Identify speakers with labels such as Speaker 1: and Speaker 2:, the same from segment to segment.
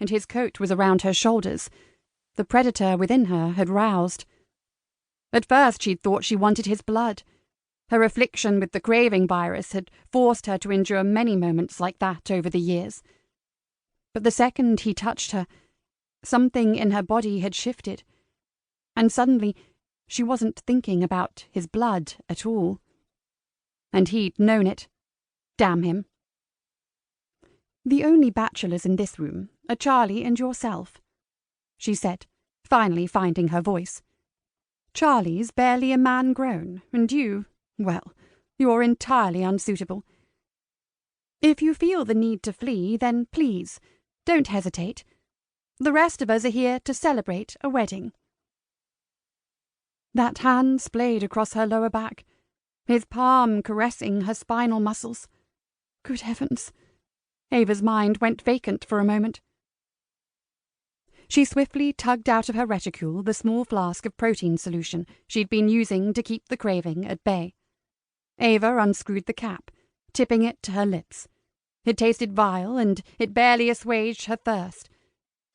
Speaker 1: and his coat was around her shoulders. The predator within her had roused. At first she'd thought she wanted his blood. Her affliction with the craving virus had forced her to endure many moments like that over the years. But the second he touched her, something in her body had shifted, and suddenly she wasn't thinking about his blood at all. And he'd known it. Damn him. "The only bachelors in this room are Charlie and yourself," she said, finally finding her voice. "Charlie's barely a man grown, and you, well, you're entirely unsuitable. If you feel the need to flee, then please, don't hesitate. The rest of us are here to celebrate a wedding." That hand splayed across her lower back, his palm caressing her spinal muscles. Good heavens! Ava's mind went vacant for a moment. She swiftly tugged out of her reticule the small flask of protein solution she'd been using to keep the craving at bay. Ava unscrewed the cap, tipping it to her lips. It tasted vile, and it barely assuaged her thirst.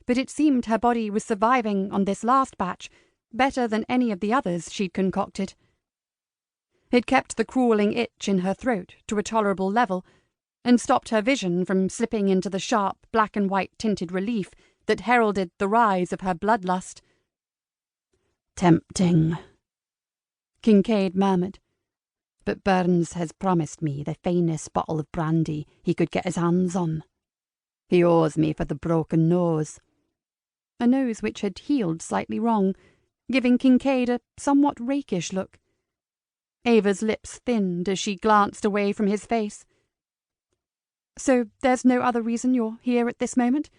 Speaker 1: But it seemed her body was surviving on this last batch better than any of the others she'd concocted. It kept the crawling itch in her throat to a tolerable level, and stopped her vision from slipping into the sharp black and white tinted relief that heralded the rise of her bloodlust. "Tempting," Kincaid murmured. "But Burns has promised me the finest bottle of brandy he could get his hands on. He owes me for the broken nose." A nose which had healed slightly wrong, giving Kincaid a somewhat rakish look. Ava's lips thinned as she glanced away from his face. "So there's no other reason you're here at this moment?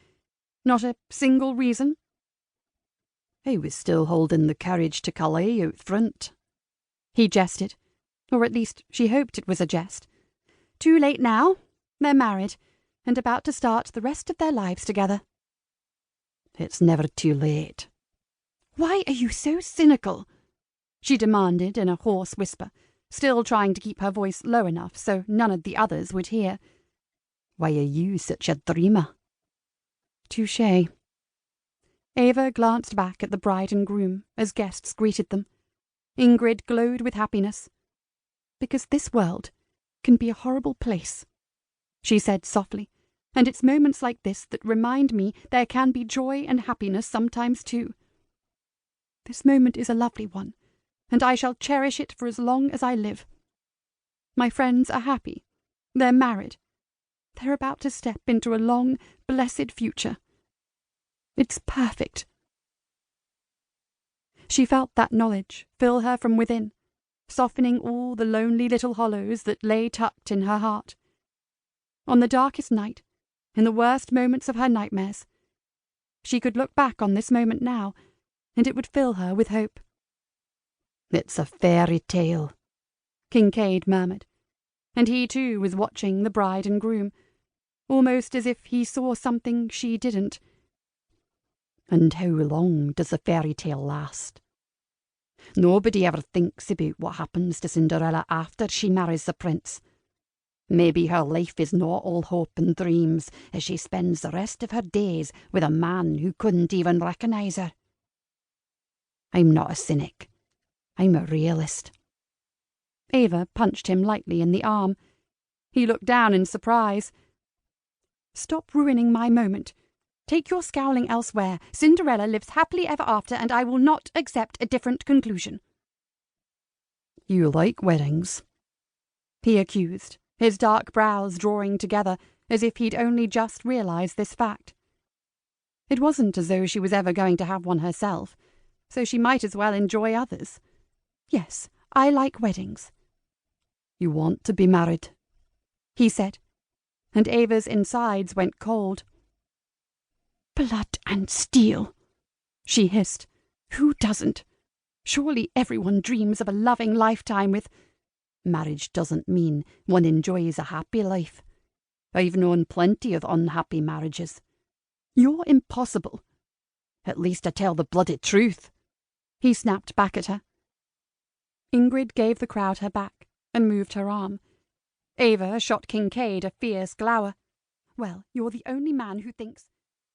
Speaker 1: Not a single reason?" "I was still holding the carriage to Calais out front," he jested. Or at least she hoped it was a jest. "Too late now. They're married, and about to start the rest of their lives together." "It's never too late." "Why are you so cynical?" she demanded in a hoarse whisper, still trying to keep her voice low enough so none of the others would hear. "Why are you such a dreamer?" "Touché." Ava glanced back at the bride and groom as guests greeted them. Ingrid glowed with happiness. "Because this world can be a horrible place," she said softly, "and it's moments like this that remind me there can be joy and happiness sometimes too. This moment is a lovely one, and I shall cherish it for as long as I live. My friends are happy. They're married. They're about to step into a long, blessed future. It's perfect." She felt that knowledge fill her from within, softening all the lonely little hollows that lay tucked in her heart. On the darkest night, in the worst moments of her nightmares, she could look back on this moment now, and it would fill her with hope. "It's a fairy tale," Kincaid murmured, and he too was watching the bride and groom, almost as if he saw something she didn't. "And how long does the fairy tale last? Nobody ever thinks about what happens to Cinderella after she marries the prince. Maybe her life is not all hope and dreams as she spends the rest of her days with a man who couldn't even recognize her. I'm not a cynic. I'm a realist." Ava punched him lightly in the arm. He looked down in surprise. "Stop ruining my moment. Take your scowling elsewhere. Cinderella lives happily ever after, and I will not accept a different conclusion." "You like weddings?" he accused, his dark brows drawing together as if he'd only just realized this fact. It wasn't as though she was ever going to have one herself, so she might as well enjoy others. "Yes, I like weddings." "You want to be married?" he said, and Ava's insides went cold. "Blood and steel," she hissed. "Who doesn't? Surely everyone dreams of a loving lifetime with—" "Marriage doesn't mean one enjoys a happy life. I've known plenty of unhappy marriages." "You're impossible." "At least I tell the bloody truth," he snapped back at her. Ingrid gave the crowd her back and moved her arm. Ava shot Kincaid a fierce glower. "Well, you're the only man who thinks—"